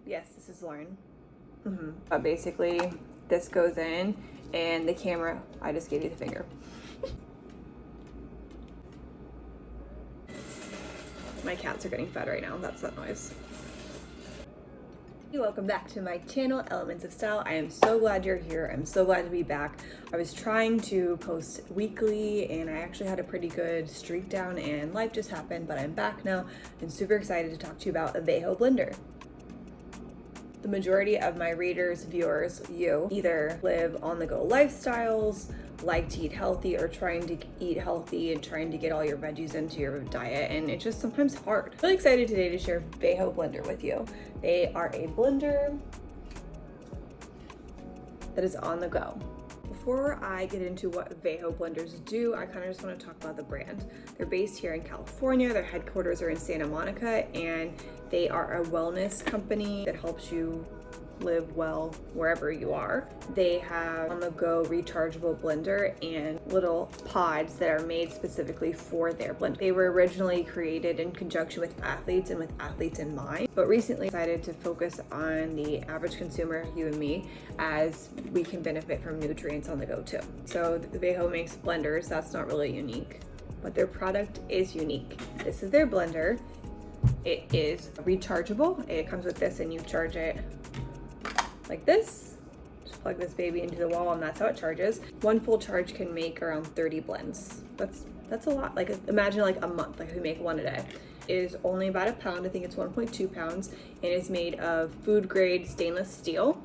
Yes, this is Lauren. Basically, this goes in, and the camera, I just gave you the finger. My cats are getting fed right now. That's that noise. Hey, welcome back to my channel, Elements of Style. I am so glad you're here. I'm so glad to be back. I was trying to post weekly and I actually had a pretty good streak down and life just happened, but I'm back now and super excited to talk to you about a Vejo blender. The majority of my readers, viewers, you either live on the go lifestyles, like to eat healthy, or trying to eat healthy and trying to get all your veggies into your diet, and it's just sometimes hard. I'm really excited today to share Vejo blender with you. They are a blender that is on the go. Before I get into what Vejo blenders do, I kind of just want to talk about the brand. They're based here in California. Their headquarters are in Santa Monica, and they are a wellness company that helps you live well wherever you are. They have on the go rechargeable blender and little pods that are made specifically for their blend. They were originally created in conjunction with athletes and with athletes in mind, but recently decided to focus on the average consumer, you and me, as we can benefit from nutrients on the go too. So the Vejo makes blenders. That's not really unique, but their product is unique. This is their blender. It is rechargeable. It comes with this and you charge it like this. Just plug this baby into the wall and that's how it charges. One full charge can make around 30 blends. That's a lot. Like imagine like a month, like we make one a day. It is only about a pound. I think it's 1.2 pounds, and it's made of food grade stainless steel,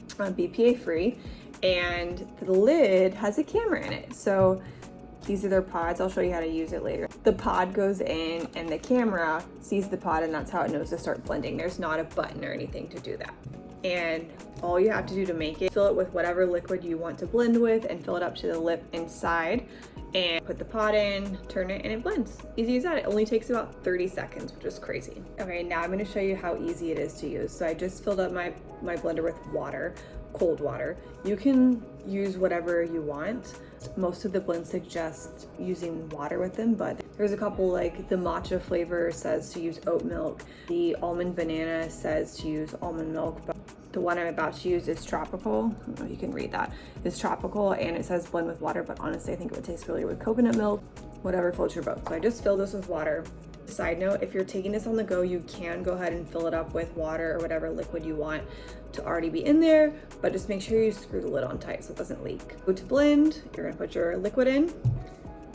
BPA free, and the lid has a camera in it. So these are their pods. I'll show you how to use it later. The pod goes in and the camera sees the pod, and that's how it knows to start blending. There's not a button or anything to do that. And all you have to do to make it, fill it with whatever liquid you want to blend with and fill it up to the lip inside and put the pot in, turn it, and it blends. Easy as that. It only takes about 30 seconds, which is crazy. Okay, now I'm gonna show you how easy it is to use. So I just filled up my blender with water, cold water. You can use whatever you want. Most of the blends suggest using water with them, but there's a couple, like the matcha flavor says to use oat milk. The almond banana says to use almond milk, but the one I'm about to use is tropical. I don't know if you can read that. It's tropical and it says blend with water, but honestly I think it would taste really with coconut milk, whatever floats your boat. So I just filled this with water. Side note, if you're taking this on the go, you can go ahead and fill it up with water or whatever liquid you want to already be in there, but just make sure you screw the lid on tight so it doesn't leak. Go to blend, you're gonna put your liquid in,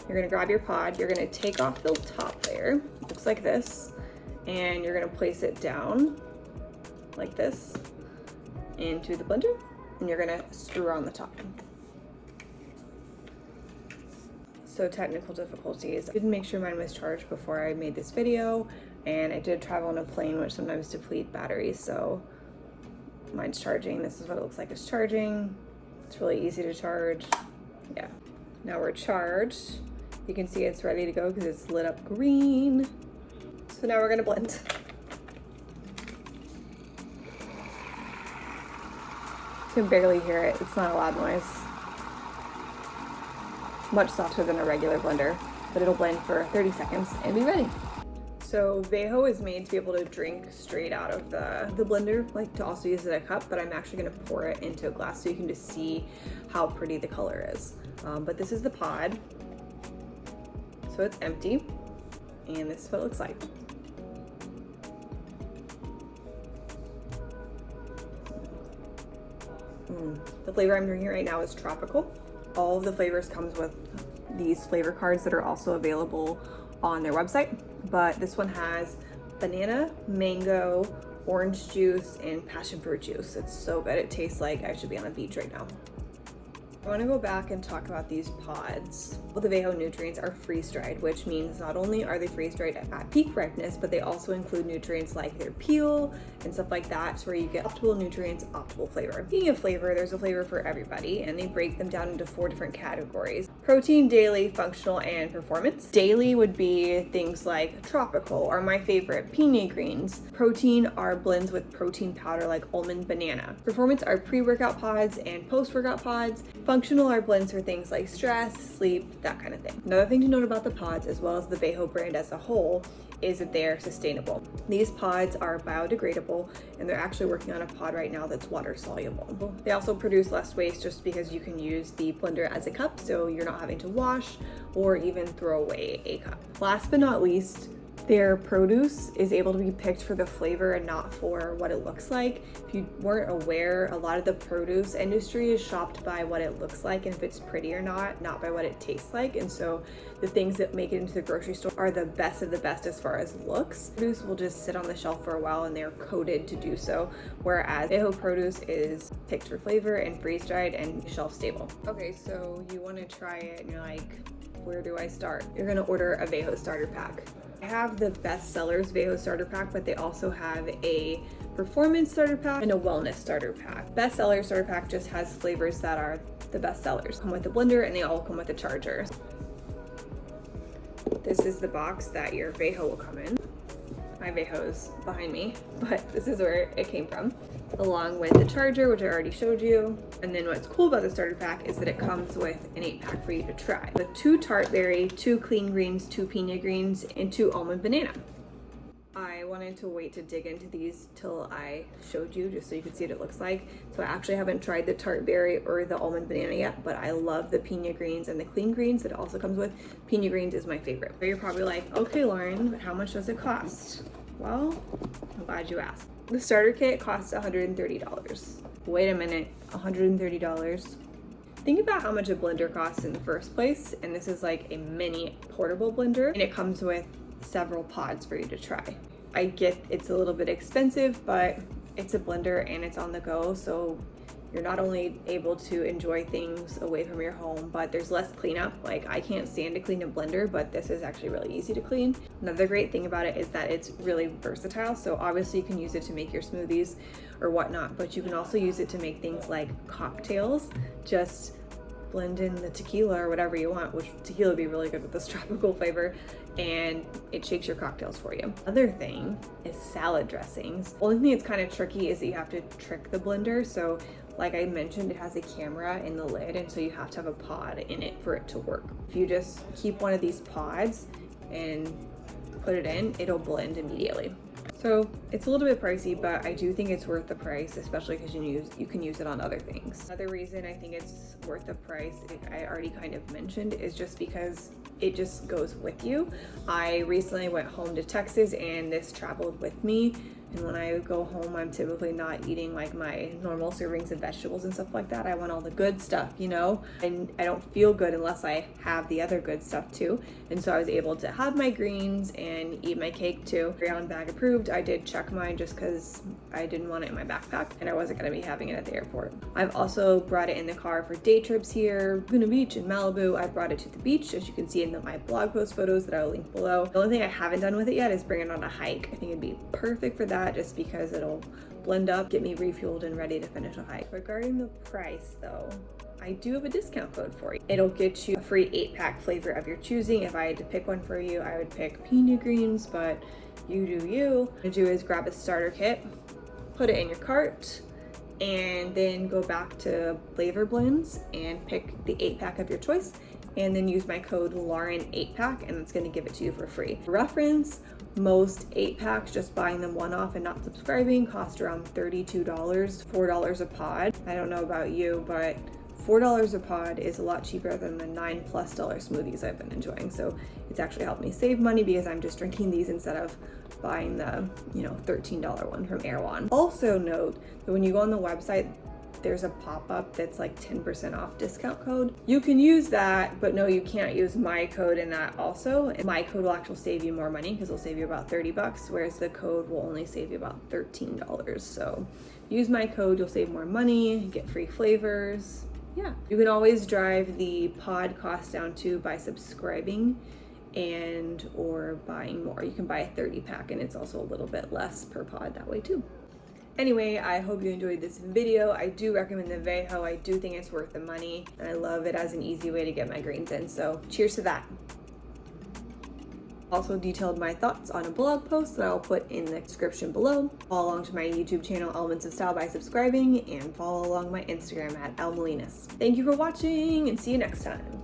you're gonna grab your pod, you're gonna take off the top layer, looks like this, and you're gonna place it down like this into the blender, and you're gonna screw on the top. So technical difficulties. I didn't make sure mine was charged before I made this video, and I did travel on a plane, which sometimes deplete batteries, so mine's charging. This is what it looks like it's charging. It's really easy to charge. Yeah, now we're charged. You can see it's ready to go because it's lit up green. So now we're gonna blend. You can barely hear it. It's not a loud noise. Much softer than a regular blender, but it'll blend for 30 seconds and be ready. So Vejo is made to be able to drink straight out of the blender, like to also use it as a cup, but I'm actually gonna pour it into a glass so you can just see how pretty the color is. But this is the pod. So it's empty, and this is what it looks like. The flavor I'm drinking right now is tropical. All of the flavors comes with these flavor cards that are also available on their website, but this one has banana, mango, orange juice, and passion fruit juice. It's so good. It tastes like I should be on a beach right now. I want to go back and talk about these pods. Well, the Vejo nutrients are freeze-dried, which means not only are they freeze-dried at peak ripeness, but they also include nutrients like their peel and stuff like that, so where you get optimal nutrients, optimal flavor. Speaking of flavor, there's a flavor for everybody, and they break them down into 4 different categories: protein, daily, functional, and performance. Daily would be things like tropical, or my favorite, pina greens. Protein are blends with protein powder like almond banana. Performance are pre-workout pods and post-workout pods. Functional are blends for things like stress, sleep, that kind of thing. Another thing to note about the pods, as well as the Vejo brand as a whole, is that they're sustainable. These pods are biodegradable, and they're actually working on a pod right now that's water soluble. They also produce less waste just because you can use the blender as a cup, so you're not having to wash or even throw away a cup. Last but not least, their produce is able to be picked for the flavor and not for what it looks like. If you weren't aware, a lot of the produce industry is shopped by what it looks like and if it's pretty or not by what it tastes like. And so the things that make it into the grocery store are the best of the best as far as looks. Produce will just sit on the shelf for a while and they're coated to do so, whereas Vejo produce is picked for flavor and freeze dried and shelf stable. Okay, so you want to try it and you're like, where do I start? You're gonna order a Vejo starter pack. I have the best sellers Vejo starter pack, but they also have a performance starter pack and a wellness starter pack. Best seller starter pack just has flavors that are the best sellers. Come with a blender and they all come with a charger. This is the box that your Vejo will come in. My Vejo's behind me, but this is where it came from, along with the charger, which I already showed you. And then what's cool about the starter pack is that it comes with an 8-pack for you to try, with 2 tart berry, 2 clean greens, 2 pina greens, and 2 almond banana. I wanted to wait to dig into these till I showed you, just so you could see what it looks like. So I actually haven't tried the tart berry or the almond banana yet, but I love the pina greens and the clean greens that it also comes with. Pina greens is my favorite. But you're probably like, okay, Lauren, but how much does it cost? Well, I'm glad you asked. The starter kit costs $130. Wait a minute, $130? Think about how much a blender costs in the first place, and this is like a mini portable blender, and it comes with several pods for you to try. I get it's a little bit expensive, but it's a blender and it's on the go, so you're not only able to enjoy things away from your home, but there's less cleanup. Like, I can't stand to clean a blender, but this is actually really easy to clean. Another great thing about it is that it's really versatile. So obviously you can use it to make your smoothies or whatnot, but you can also use it to make things like cocktails. Just blend in the tequila or whatever you want, which tequila would be really good with this tropical flavor, and it shakes your cocktails for you. Other thing is salad dressings. Only thing that's kind of tricky is that you have to trick the blender. So like I mentioned, it has a camera in the lid, and so you have to have a pod in it for it to work. If you just keep one of these pods and put it in, it'll blend immediately. So it's a little bit pricey, but I do think it's worth the price, especially because you can use it on other things. Another reason I think it's worth the price, I already kind of mentioned, is just because it just goes with you. I recently went home to Texas and this traveled with me. And when I go home, I'm typically not eating like my normal servings of vegetables and stuff like that. I want all the good stuff, you know? And I don't feel good unless I have the other good stuff too. And so I was able to have my greens and eat my cake too. Brown bag approved. I did check mine just because I didn't want it in my backpack and I wasn't gonna be having it at the airport. I've also brought it in the car for day trips here, Laguna Beach and Malibu. I brought it to the beach, as you can see in my blog post photos that I'll link below. The only thing I haven't done with it yet is bring it on a hike. I think it'd be perfect for that, just because it'll blend up, get me refueled and ready to finish a hike. Regarding the price though, I do have a discount code for you. It'll get you a free 8-pack flavor of your choosing. If I had to pick one for you, I would pick pina greens, but you do you. What you do is grab a starter kit, put it in your cart, and then go back to flavor blends and pick the 8-pack of your choice, and then use my code Lauren8pack, and it's going to give it to you for free. For reference, most 8-packs, just buying them one-off and not subscribing, cost around $32, $4 a pod. I don't know about you, but $4 a pod is a lot cheaper than the $9+ smoothies I've been enjoying. So it's actually helped me save money because I'm just drinking these instead of buying the, $13 one from Erewhon. Also note that when you go on the website, there's a pop-up that's like 10% off discount code. You can use that, but no, you can't use my code in that also. And my code will actually save you more money because it'll save you about $30, whereas the code will only save you about $13. So use my code, you'll save more money, get free flavors. Yeah, you can always drive the pod cost down too by subscribing and or buying more. You can buy a 30-pack and it's also a little bit less per pod that way too. Anyway, I hope you enjoyed this video. I do recommend the Vejo. I do think it's worth the money, and I love it as an easy way to get my greens in. So cheers to that. Also detailed my thoughts on a blog post that I'll put in the description below. Follow along to my YouTube channel, Elements of Style, by subscribing, and follow along my Instagram at @elmolinas. Thank you for watching, and see you next time.